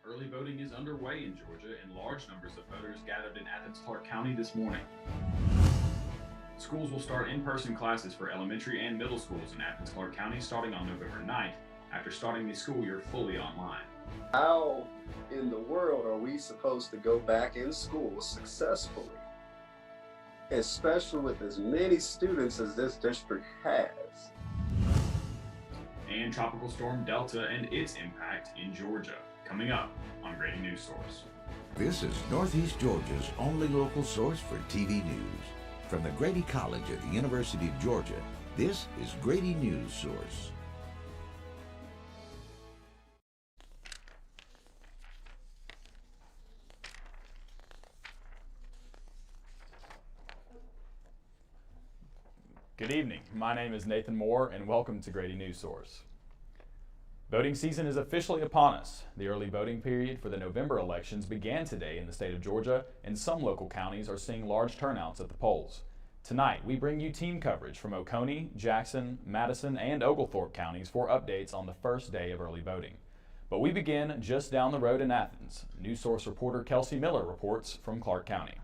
Early voting is underway in Georgia, and large numbers of voters gathered in Athens-Clarke County this morning. Schools will start in-person classes for elementary and middle schools in Athens-Clarke County starting on November 9th, after starting the school year fully online. How in the world are we supposed to go back in school successfully, especially with as many students as this district has? And Tropical Storm Delta and its impact in Georgia, coming up on Grady Newsource. This is Northeast Georgia's only local source for TV news. From the Grady College at the University of Georgia, this is Grady Newsource. Good evening. My name is Nathan Moore, and welcome to Grady Newsource. Voting season is officially upon us. The early voting period for the November elections began today in the state of Georgia, and some local counties are seeing large turnouts at the polls. Tonight, we bring you team coverage from Oconee, Jackson, Madison, and Oglethorpe counties for updates on the first day of early voting. But we begin just down the road in Athens. Newsource reporter Kelsey Miller reports from Clarke County.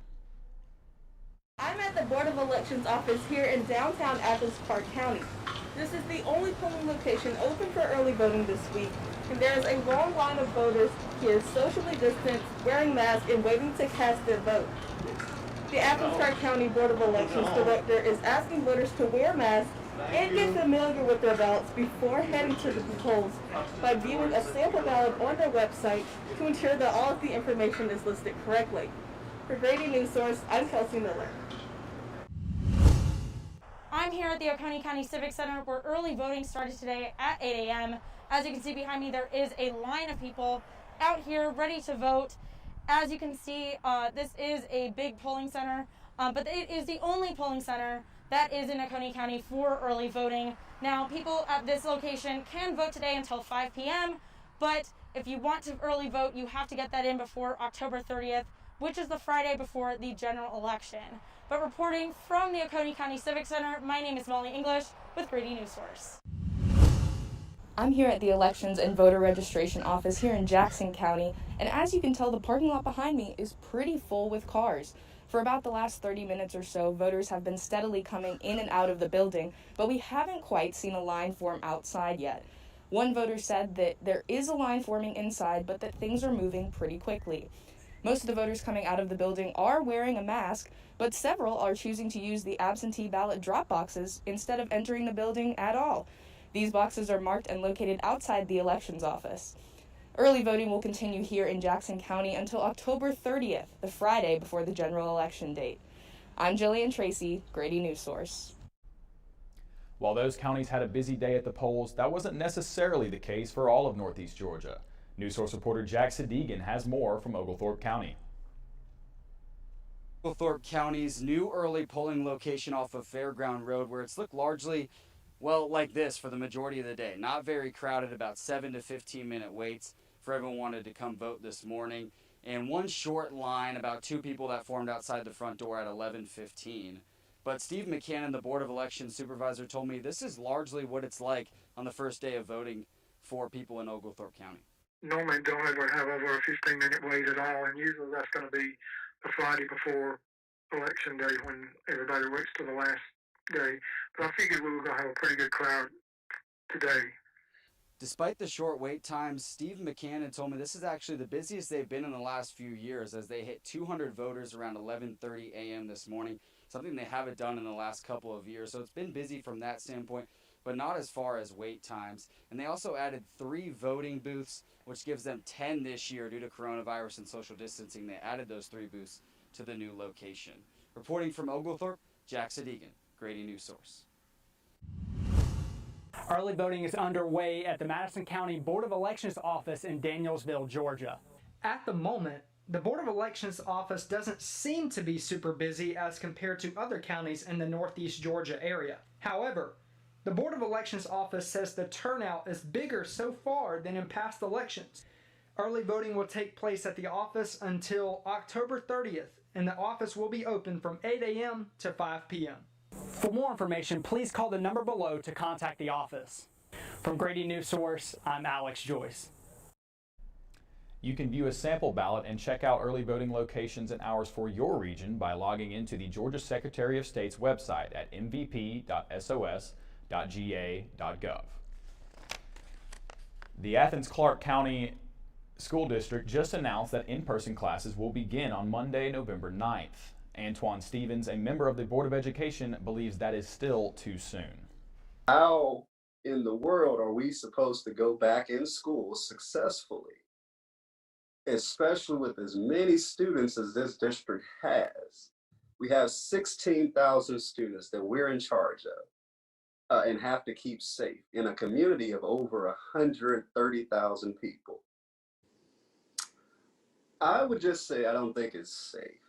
I'm at the Board of Elections office here in downtown Athens, Clarke County. This is the only polling location open for early voting this week, and there is a long line of voters here socially distanced, wearing masks, and waiting to cast their vote. The Athens-Clarke County Board of Elections director is asking voters to wear masks and get familiar with their ballots before heading to the polls by viewing a sample ballot on their website to ensure that all of the information is listed correctly. For Grady Newsource, I'm Kelsey Miller. I'm here at the Oconee County Civic Center where early voting started today at 8 a.m. As you can see behind me, there is a line of people out here ready to vote. As you can see, this is a big polling center, but it is the only polling center that is in Oconee County for early voting. Now, people at this location can vote today until 5 p.m., but if you want to early vote, you have to get that in before October 30th, which is the Friday before the general election. But reporting from the Oconee County Civic Center, my name is Molly English with Grady Newsource. I'm here at the Elections and Voter Registration Office here in Jackson County, and as you can tell, the parking lot behind me is pretty full with cars. For about the last 30 minutes or so, voters have been steadily coming in and out of the building, but we haven't quite seen a line form outside yet. One voter said that there is a line forming inside, but that things are moving pretty quickly. Most of the voters coming out of the building are wearing a mask, but several are choosing to use the absentee ballot drop boxes instead of entering the building at all. These boxes are marked and located outside the elections office. Early voting will continue here in Jackson County until October 30th, the Friday before the general election date. I'm Jillian Tracy, Grady Newsource. While those counties had a busy day at the polls, that wasn't necessarily the case for all of Northeast Georgia. Newsource reporter Jack Sadigan has more from Oglethorpe County. Oglethorpe County's new early polling location off of Fairground Road, where it's looked largely, well, like this for the majority of the day. Not very crowded, about 7 to 15 minute waits for everyone wanted to come vote this morning. And one short line, about 2 people that formed outside the front door at 11:15. But Steve McCann, the Board of Elections supervisor, told me this is largely what it's like on the first day of voting for people in Oglethorpe County. Normally don't ever have over a 15-minute wait at all, and usually that's going to be the Friday before election day when everybody waits to the last day. But I figured we were going to have a pretty good crowd today. Despite the short wait times, Steve McCann told me this is actually the busiest they've been in the last few years, as they hit 200 voters around 11:30 a.m. this morning, something they haven't done in the last couple of years. So it's been busy from that standpoint, but not as far as wait times. And they also added 3 voting booths, which gives them 10 this year due to coronavirus and social distancing. They added those 3 booths to the new location. Reporting from Oglethorpe, Jack Sadigan, Grady Newsource. Early voting is underway at the Madison County Board of Elections office in Danielsville, Georgia. At the moment, the Board of Elections office doesn't seem to be super busy as compared to other counties in the Northeast Georgia area. However, the Board of Elections office says the turnout is bigger so far than in past elections. Early voting will take place at the office until October 30th, and the office will be open from 8 a.m. to 5 p.m. For more information, please call the number below to contact the office. From Grady Newsource, I'm Alex Joyce. You can view a sample ballot and check out early voting locations and hours for your region by logging into the Georgia Secretary of State's website at mvp.sos.ga.gov. The Athens-Clarke County School District just announced that in-person classes will begin on Monday, November 9th. Antoine Stevens, a member of the Board of Education, believes that is still too soon. How in the world are we supposed to go back in school successfully, especially with as many students as this district has? We have 16,000 students that we're in charge of and have to keep safe in a community of over 130,000 people. I would just say I don't think it's safe.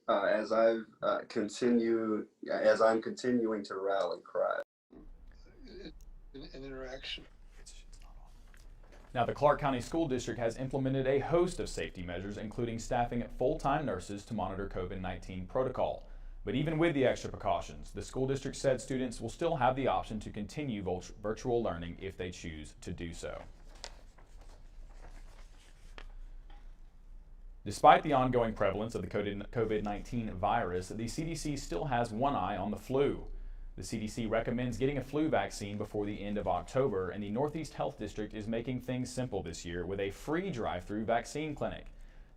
As I'm continuing to rally cry. An interaction. Now, the Clarke County School District has implemented a host of safety measures, including staffing full-time nurses to monitor COVID-19 protocol. But even with the extra precautions, the school district said students will still have the option to continue virtual learning if they choose to do so. Despite the ongoing prevalence of the COVID-19 virus, the CDC still has one eye on the flu. The CDC recommends getting a flu vaccine before the end of October, and the Northeast Health District is making things simple this year with a free drive-through vaccine clinic.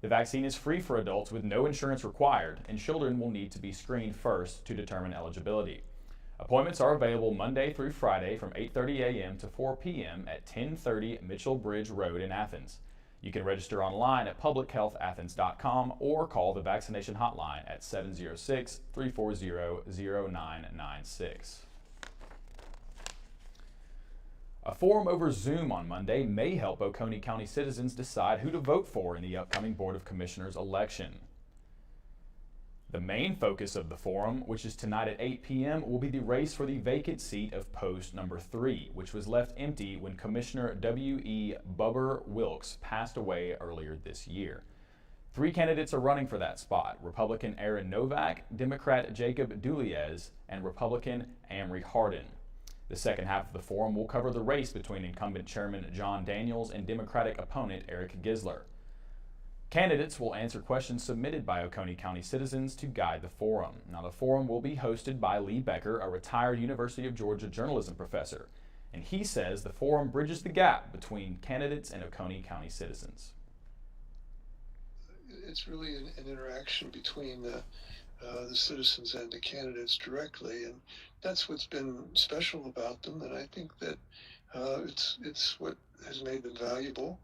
The vaccine is free for adults with no insurance required, and children will need to be screened first to determine eligibility. Appointments are available Monday through Friday from 8:30 a.m. to 4 p.m. at 1030 Mitchell Bridge Road in Athens. You can register online at publichealthathens.com or call the vaccination hotline at 706-340-0996. A forum over Zoom on Monday may help Oconee County citizens decide who to vote for in the upcoming Board of Commissioners election. The main focus of the forum, which is tonight at 8 p.m., will be the race for the vacant seat of post number 3, which was left empty when Commissioner W.E. Bubber Wilkes passed away earlier this year. 3 candidates are running for that spot: Republican Aaron Novak, Democrat Jacob Duliez, and Republican Amory Hardin. The second half of the forum will cover the race between incumbent Chairman John Daniels and Democratic opponent Eric Gisler. Candidates will answer questions submitted by Oconee County citizens to guide the forum. Now, the forum will be hosted by Lee Becker, a retired University of Georgia journalism professor, and he says the forum bridges the gap between candidates and Oconee County citizens. It's really an interaction between the citizens and the candidates directly, and that's what's been special about them, and I think that it's what has made them valuable.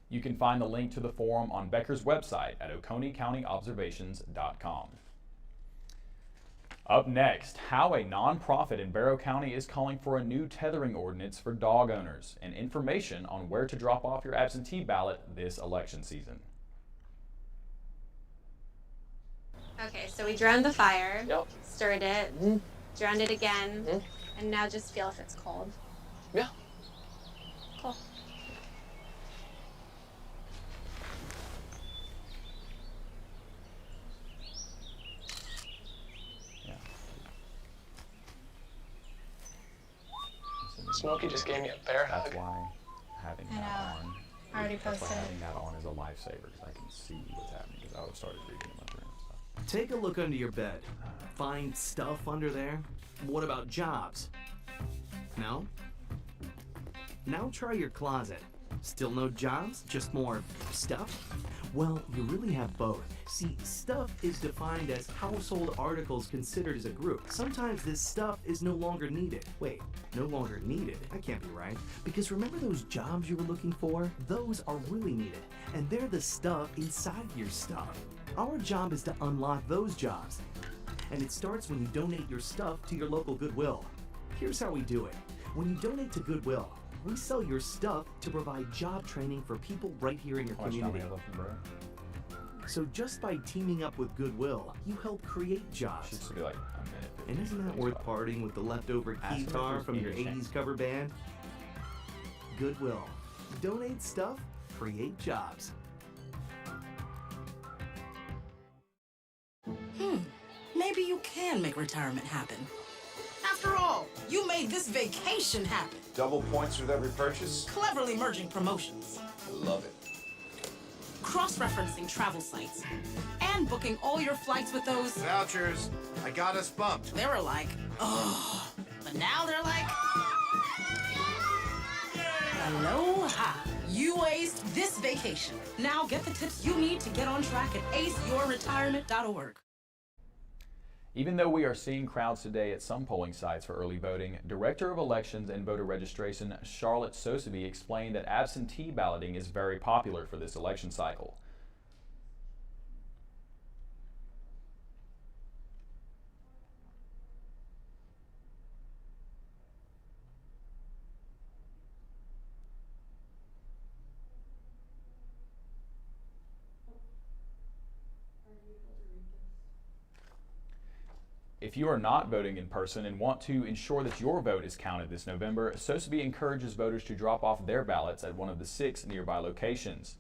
You can find the link to the forum on Becker's website at OconeeCountyObservations.com. Up next, how a nonprofit in Barrow County is calling for a new tethering ordinance for dog owners, and information on where to drop off your absentee ballot this election season. Okay, so we drowned the fire, stirred it, drowned it again, and now just feel if it's cold. Yeah. Cool. Smokey just gave me a bear hug. That's why having that on. I already That's why posted having that on is a lifesaver, because I can see what's happening. Because I would have started reading in my room and stuff. Take a look under your bed. Find stuff under there? What about jobs? No? Now try your closet. Still no jobs? Just more stuff? Well, you really have both. See, stuff is defined as household articles considered as a group. Sometimes this stuff is no longer needed. Wait, no longer needed? That can't be right. Because remember those jobs you were looking for? Those are really needed. And they're the stuff inside your stuff. Our job is to unlock those jobs. And it starts when you donate your stuff to your local Goodwill. Here's how we do it. When you donate to Goodwill, we sell your stuff to provide job training for people right here in your community. So just by teaming up with Goodwill, you help create jobs. Should be like a minute. And isn't that worth parting with the leftover guitar from your 80s cover band? Goodwill. Donate stuff, create jobs. Maybe you can make retirement happen. After all, you made this vacation happen. Double points with every purchase? Cleverly merging promotions. I love it. cross-referencing travel sites, and booking all your flights with those vouchers. I got us bumped. They were like, oh, but now they're like, aloha. You aced this vacation. Now get the tips you need to get on track at aceyourretirement.org. Even though we are seeing crowds today at some polling sites for early voting, Director of Elections and Voter Registration Charlotte Sosebee explained that absentee balloting is very popular for this election cycle. If you are not voting in person and want to ensure that your vote is counted this November, Sosebee encourages voters to drop off their ballots at one of the 6 nearby locations.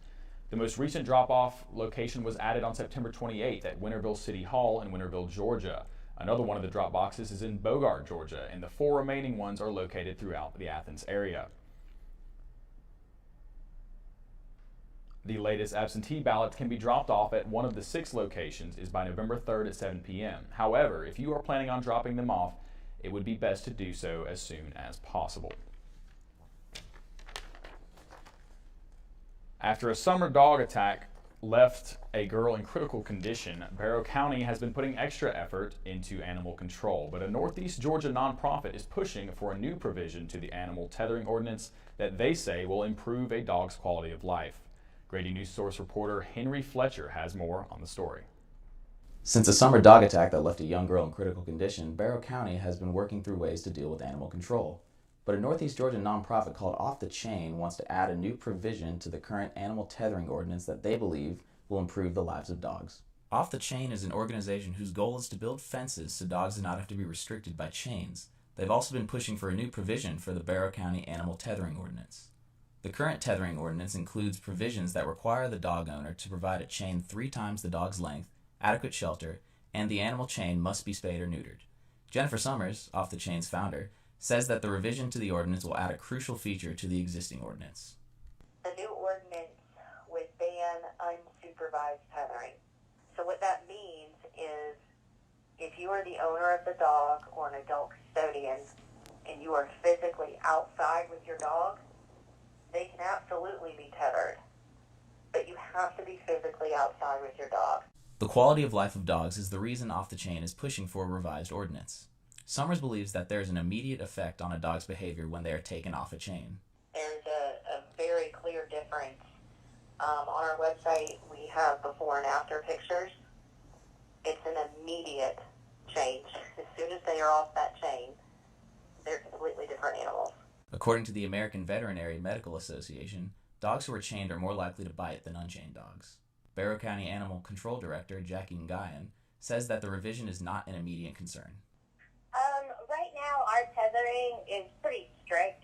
The most recent drop-off location was added on September 28th at Winterville City Hall in Winterville, Georgia. Another one of the drop boxes is in Bogart, Georgia, and the 4 remaining ones are located throughout the Athens area. The latest absentee ballots can be dropped off at one of the 6 locations is by November 3rd at 7 p.m. However, if you are planning on dropping them off, it would be best to do so as soon as possible. After a summer dog attack left a girl in critical condition, Barrow County has been putting extra effort into animal control, but a Northeast Georgia nonprofit is pushing for a new provision to the animal tethering ordinance that they say will improve a dog's quality of life. Grady Newsource reporter Henry Fletcher has more on the story. Since a summer dog attack that left a young girl in critical condition, Barrow County has been working through ways to deal with animal control. But a Northeast Georgia nonprofit called Off the Chain wants to add a new provision to the current animal tethering ordinance that they believe will improve the lives of dogs. Off the Chain is an organization whose goal is to build fences so dogs do not have to be restricted by chains. They've also been pushing for a new provision for the Barrow County animal tethering ordinance. The current tethering ordinance includes provisions that require the dog owner to provide a chain 3 times the dog's length, adequate shelter, and the animal chain must be spayed or neutered. Jennifer Summers, Off the Chain's founder, says that the revision to the ordinance will add a crucial feature to the existing ordinance. The new ordinance would ban unsupervised tethering. So what that means is if you are the owner of the dog or an adult custodian and you are physically outside with your dog, they can absolutely be tethered, but you have to be physically outside with your dog. The quality of life of dogs is the reason Off the Chain is pushing for a revised ordinance. Summers believes that there is an immediate effect on a dog's behavior when they are taken off a chain. There's a very clear difference. On our website, we have before and after pictures. It's an immediate change. As soon as they are off that chain, they're completely different animals. According to the American Veterinary Medical Association, dogs who are chained are more likely to bite than unchained dogs. Barrow County Animal Control Director Jackie Nguyen says that the revision is not an immediate concern. Right now, our tethering is pretty strict,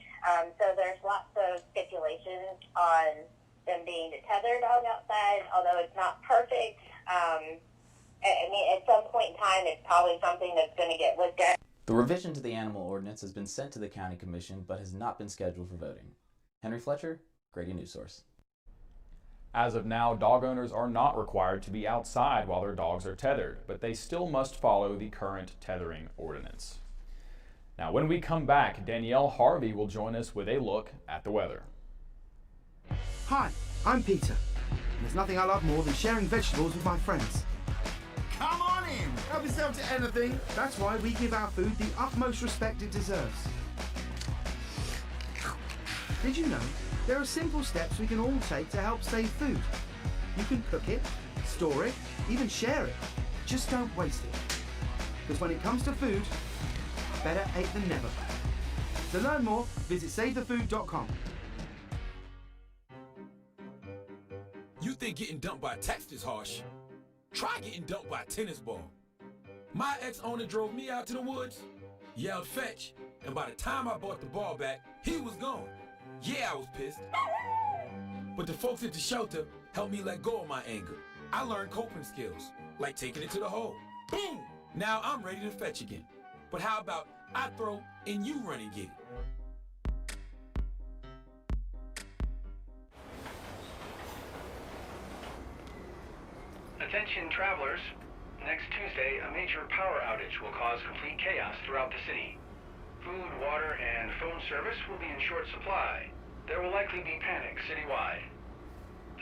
so there's lots of stipulations on them being to tether a dog outside, although it's not perfect. I mean, at some point in time, it's probably something that's going to get looked at. The revision to the animal ordinance has been sent to the county commission but has not been scheduled for voting. Henry Fletcher, Grady Newsource. As of now, dog owners are not required to be outside while their dogs are tethered, but they still must follow the current tethering ordinance. Now, when we come back, Danielle Harvey will join us with a look at the weather. Hi, I'm Peter. There's nothing I love more than sharing vegetables with my friends. Come on in. Help yourself to anything. That's why we give our food the utmost respect it deserves. Did you know there are simple steps we can all take to help save food? You can cook it, store it, even share it. Just don't waste it. Because when it comes to food, better ate than never. To learn more, visit SaveTheFood.com. You think getting dumped by a text is harsh? Try getting dumped by a tennis ball. My ex-owner drove me out to the woods, yelled fetch, and by the time I brought the ball back, he was gone. Yeah, I was pissed. But the folks at the shelter helped me let go of my anger. I learned coping skills, like taking it to the hole. Boom! Now I'm ready to fetch again. But how about I throw and you run and get it? Attention travelers, next Tuesday, a major power outage will cause complete chaos throughout the city. Food, water, and phone service will be in short supply. There will likely be panic citywide.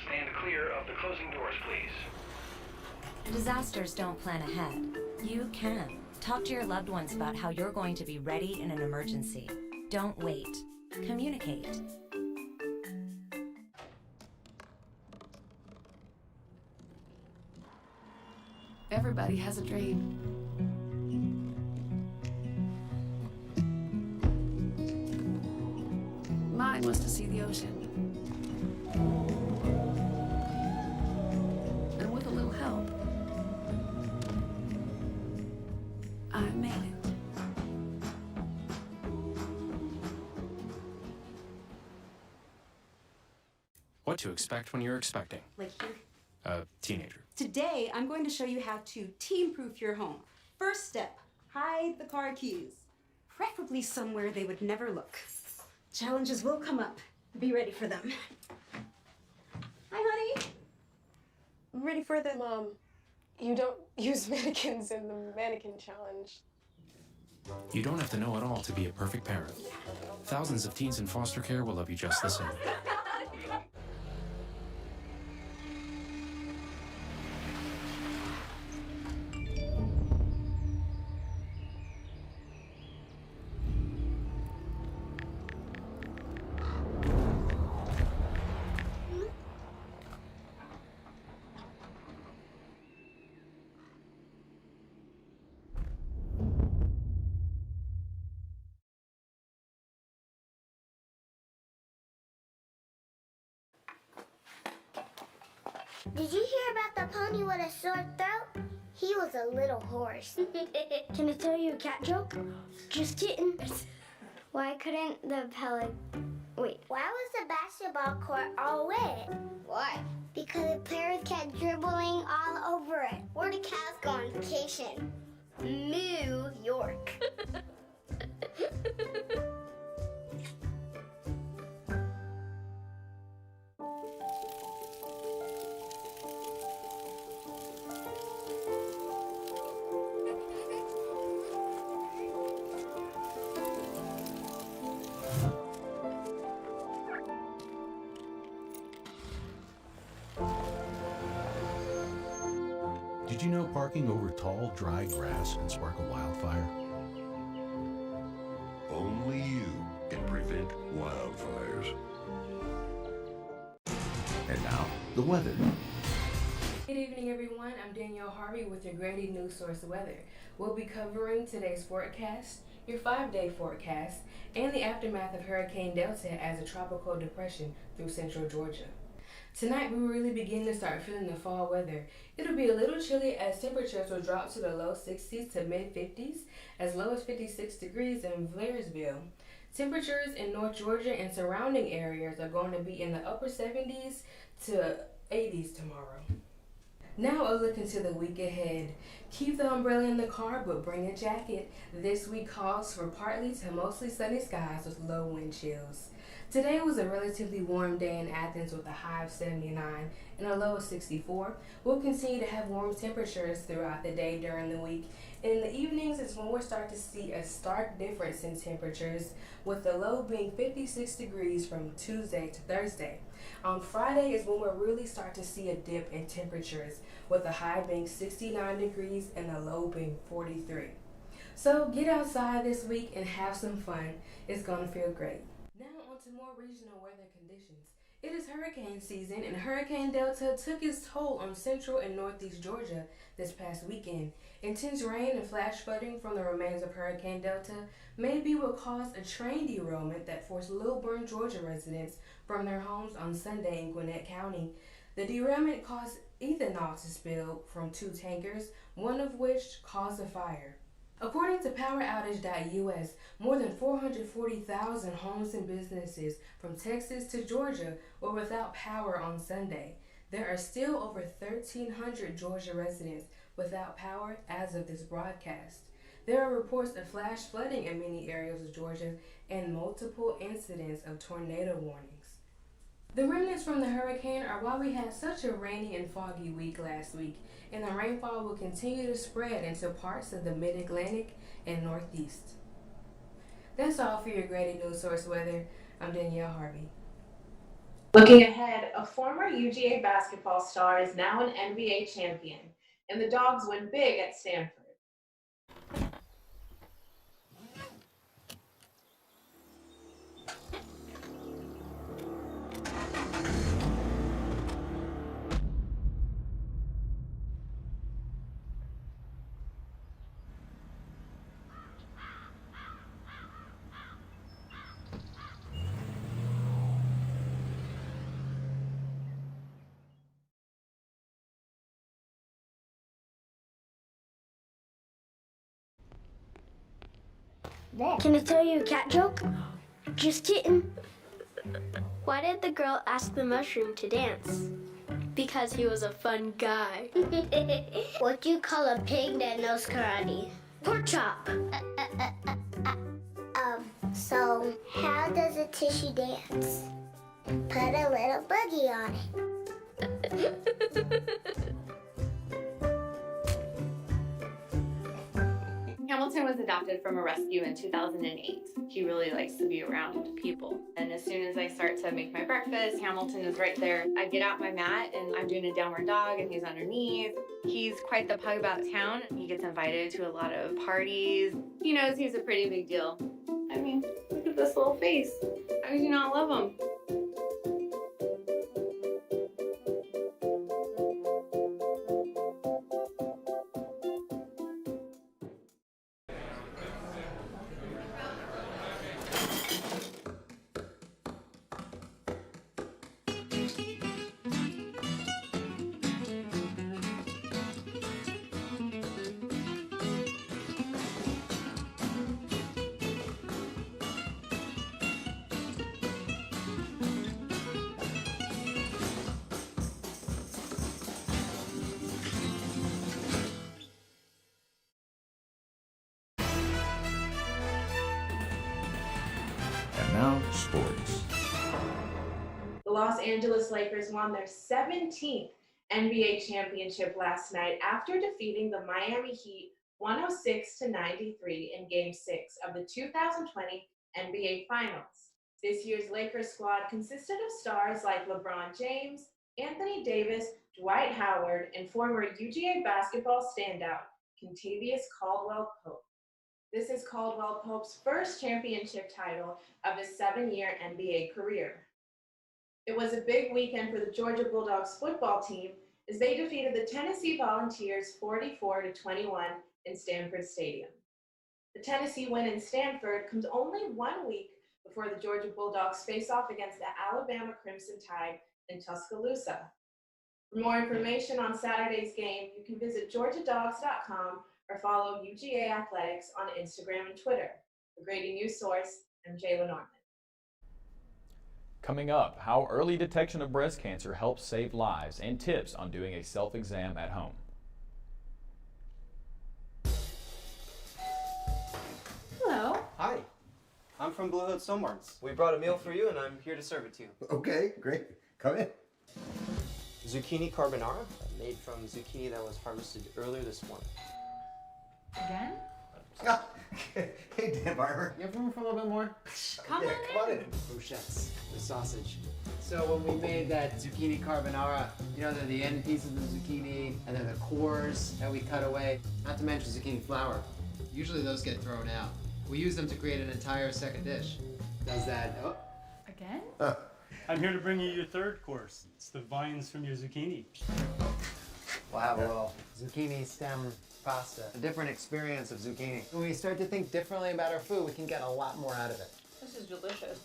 Stand clear of the closing doors, please. Disasters don't plan ahead. You can. Talk to your loved ones about how you're going to be ready in an emergency. Don't wait. Communicate. Everybody has a dream. Mine was to see the ocean. And with a little help, I made it. What to expect when you're expecting Like here. a teenager. Today, I'm going to show you how to team-proof your home. First step, hide the car keys. Preferably somewhere they would never look. Challenges will come up. Be ready for them. Hi, honey. I'm ready for them. You don't use mannequins in the mannequin challenge. You don't have to know it all to be a perfect parent. Thousands of teens in foster care will love you just the same. Did you hear about the pony with a sore throat? He was a little horse. Can I tell you a cat joke? Just kidding. Why couldn't the Wait. Why was the basketball court all wet? Why? Because the players kept dribbling all over it. Where do cats go on vacation? New York. Did you know parking over tall, dry grass can spark a wildfire? Only you can prevent wildfires. And now, the weather. Good evening, everyone. I'm Danielle Harvey with your Grady Newsource weather. We'll be covering today's forecast, your 5-day forecast, and the aftermath of Hurricane Delta as a tropical depression through central Georgia. Tonight, we will really begin to start feeling the fall weather. It'll be a little chilly as temperatures will drop to the low 60s to mid 50s, as low as 56 degrees in Blairsville. Temperatures in North Georgia and surrounding areas are going to be in the upper 70s to 80s tomorrow. Now a look into the week ahead. Keep the umbrella in the car, but bring a jacket. This week calls for partly to mostly sunny skies with low wind chills. Today was a relatively warm day in Athens with a high of 79 and a low of 64. We'll continue to have warm temperatures throughout the day during the week. In the evenings is when we'll start to see a stark difference in temperatures, with the low being 56 degrees from Tuesday to Thursday. On Friday is when we'll really start to see a dip in temperatures, with the high being 69 degrees and the low being 43. So get outside this week and have some fun. It's going to feel great. Now on to more regional weather conditions. It is hurricane season, and Hurricane Delta took its toll on central and northeast Georgia this past weekend. Intense rain and flash flooding from the remains of Hurricane Delta maybe will cause a train derailment that forced Lilburn, Georgia residents from their homes on Sunday in Gwinnett County. The derailment caused ethanol to spill from 2 tankers, one of which caused a fire. According to PowerOutage.us, more than 440,000 homes and businesses from Texas to Georgia were without power on Sunday. There are still over 1,300 Georgia residents without power as of this broadcast. There are reports of flash flooding in many areas of Georgia and multiple incidents of tornado warnings. The remnants from the hurricane are why we had such a rainy and foggy week last week, and the rainfall will continue to spread into parts of the Mid-Atlantic and Northeast. That's all for your Grady Newsource weather. I'm Danielle Harvey. Looking ahead, a former UGA basketball star is now an NBA champion, and the Dogs win big at Stanford. Can I tell you a cat joke? Just kidding. Why did the girl ask the mushroom to dance? Because he was a fun guy. What do you call a pig that knows karate? Pork chop. So how does a tissue dance? Put a little boogie on it. Hamilton was adopted from a rescue in 2008. He really likes to be around people. And as soon as I start to make my breakfast, Hamilton is right there. I get out my mat and I'm doing a downward dog and he's underneath. He's quite the pug about town. He gets invited to a lot of parties. He knows he's a pretty big deal. I mean, look at this little face. How could you not love him? And now, sports. The Los Angeles Lakers won their 17th NBA championship last night after defeating the Miami Heat 106-93 in Game 6 of the 2020 NBA Finals. This year's Lakers squad consisted of stars like LeBron James, Anthony Davis, Dwight Howard, and former UGA basketball standout Kentavious Caldwell-Pope. This is Caldwell-Pope's first championship title of his 7-year NBA career. It was a big weekend for the Georgia Bulldogs football team as they defeated the Tennessee Volunteers 44-21 in Stanford Stadium. The Tennessee win in Stanford comes only 1 week before the Georgia Bulldogs face off against the Alabama Crimson Tide in Tuscaloosa. For more information on Saturday's game, you can visit georgiadogs.com or follow UGA Athletics on Instagram and Twitter. For Grady Newsource, I'm Jayla Norman. Coming up, how early detection of breast cancer helps save lives and tips on doing a self-exam at home. Hello. Hi, I'm from Blue Hood Stonebarns. We brought a meal for you and I'm here to serve it to you. Okay, great. Come in. Zucchini carbonara, made from zucchini that was harvested earlier this morning. Again? Hey, Dan Barber. You have room for a little bit more? Come on in. Bruschettes, the sausage. So when we made that zucchini carbonara, you know, they're the end pieces of the zucchini, and then the cores that we cut away, not to mention zucchini flower. Usually those get thrown out. We use them to create an entire second dish. Does that, Again? I'm here to bring you your third course. It's the vines from your zucchini. Wow, well, zucchini stem pasta. A different experience of zucchini. When we start to think differently about our food, we can get a lot more out of it. This is delicious.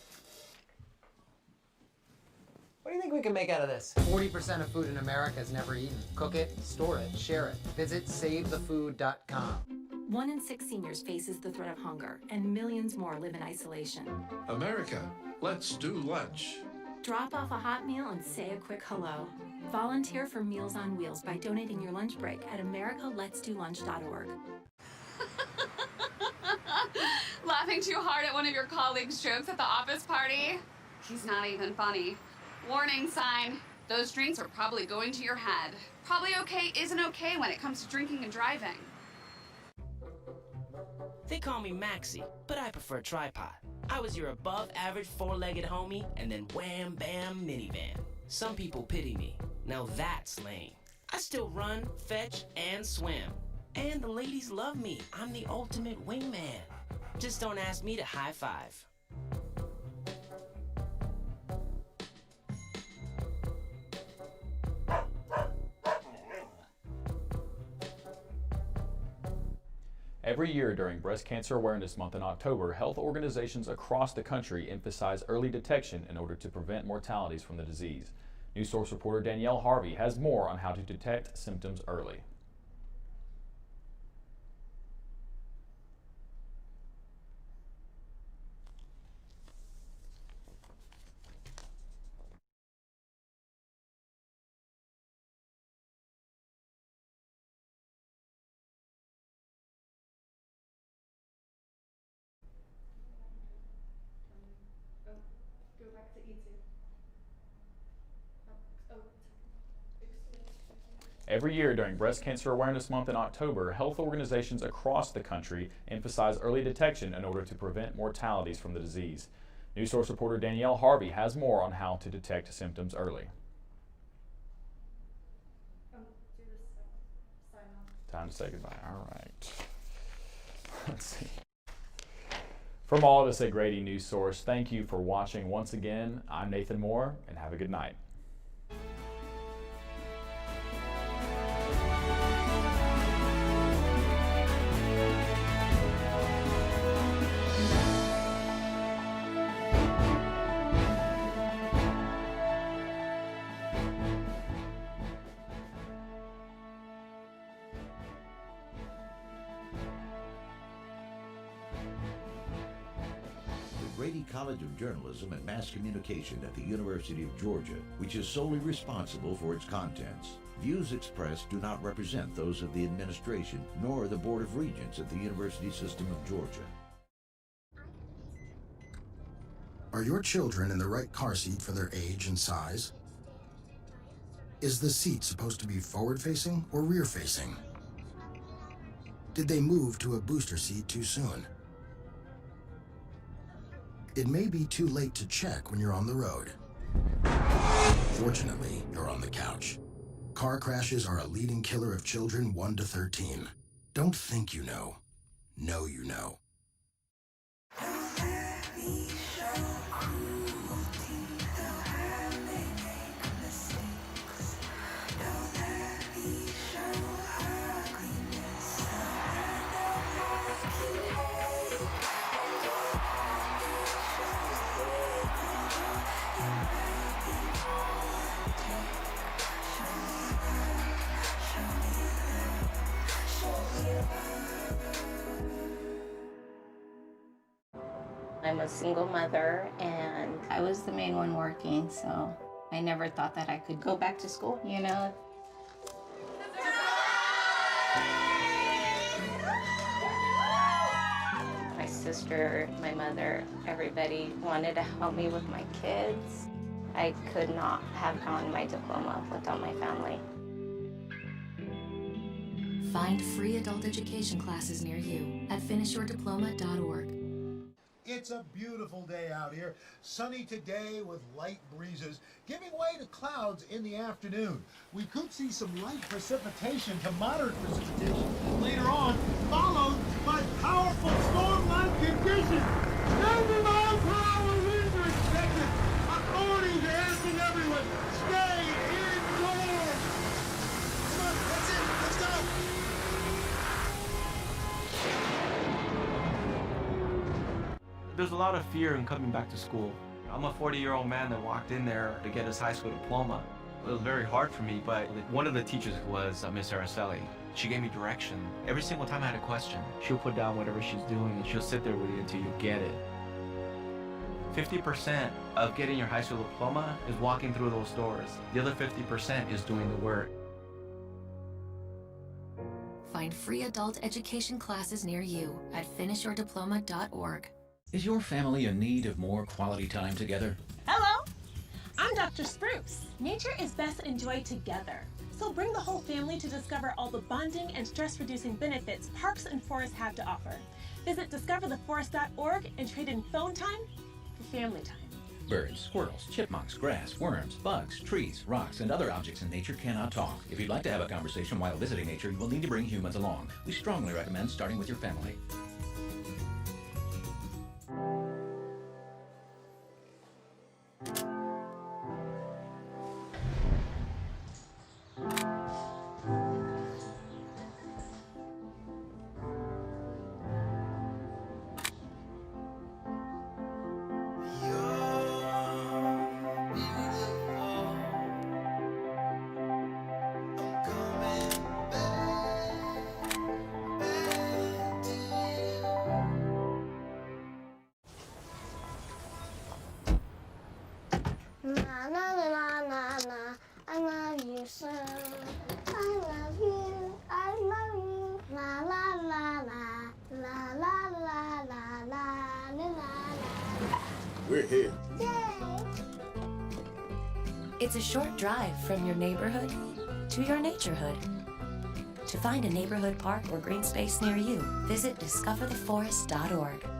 What do you think we can make out of this? 40% of food in America is never eaten. Cook it, store it, share it. Visit SaveTheFood.com. 1 in 6 seniors faces the threat of hunger, and millions more live in isolation. America, let's do lunch. Drop off a hot meal and say a quick hello. Volunteer for Meals on Wheels by donating your lunch break at americaletsdolunch.org. Laughing too hard at one of your colleagues' jokes at the office party? He's not even funny. Warning sign. Those drinks are probably going to your head. Probably okay isn't okay when it comes to drinking and driving. They call me Maxie, but I prefer tripod. I was your above-average four-legged homie, and then wham bam minivan. Some people pity me. Now that's lame. I still run, fetch, and swim. And the ladies love me. I'm the ultimate wingman. Just don't ask me to high five. Every year during Breast Cancer Awareness Month in October, health organizations across the country emphasize early detection in order to prevent mortalities from the disease. Newsource reporter Danielle Harvey has more on how to detect symptoms early. Go back to E2. Every year during Breast Cancer Awareness Month in October, health organizations across the country emphasize early detection in order to prevent mortalities from the disease. Newsource reporter Danielle Harvey has more on how to detect symptoms early. Time to say goodbye. All right. Let's see. From all of us at Grady Newsource, thank you for watching once again. I'm Nathan Moore, and have a good night. Grady College of Journalism and Mass Communication at the University of Georgia, which is solely responsible for its contents. Views expressed do not represent those of the administration nor the Board of Regents at the University System of Georgia. Are your children in the right car seat for their age and size? Is the seat supposed to be forward-facing or rear-facing? Did they move to a booster seat too soon? It may be too late to check when you're on the road. Fortunately, you're on the couch. Car crashes are a leading killer of children 1 to 13. Don't think you know. Know you know. I'm a single mother, and I was the main one working, so I never thought that I could go back to school, you know? My sister, my mother, everybody wanted to help me with my kids. I could not have gotten my diploma without my family. Find free adult education classes near you at finishyourdiploma.org. It's a beautiful day out here. Sunny today with light breezes, giving way to clouds in the afternoon. We could see some light precipitation to moderate precipitation later on, followed by powerful storm-like conditions. 90 miles per hour winds are expected. Authorities are asking everyone, stay indoors. Come on, that's it. Let's go. There's a lot of fear in coming back to school. I'm a 40-year-old man that walked in there to get his high school diploma. It was very hard for me, but one of the teachers was Miss Araceli. She gave me direction. Every single time I had a question, she'll put down whatever she's doing and she'll sit there with you until you get it. 50% of getting your high school diploma is walking through those doors. The other 50% is doing the work. Find free adult education classes near you at finishyourdiploma.org. Is your family in need of more quality time together? Hello, I'm I'm Dr. Spruce. Nature is best enjoyed together. So bring the whole family to discover all the bonding and stress-reducing benefits parks and forests have to offer. Visit discovertheforest.org and trade in phone time for family time. Birds, squirrels, chipmunks, grass, worms, bugs, trees, rocks, and other objects in nature cannot talk. If you'd like to have a conversation while visiting nature, you will need to bring humans along. We strongly recommend starting with your family. Na na na na na, I love you so. I love you, I love you. La la la la, la la la la la la la. We're here. Yay! It's a short drive from your neighborhood to your naturehood. To find a neighborhood park or green space near you, visit discovertheforest.org.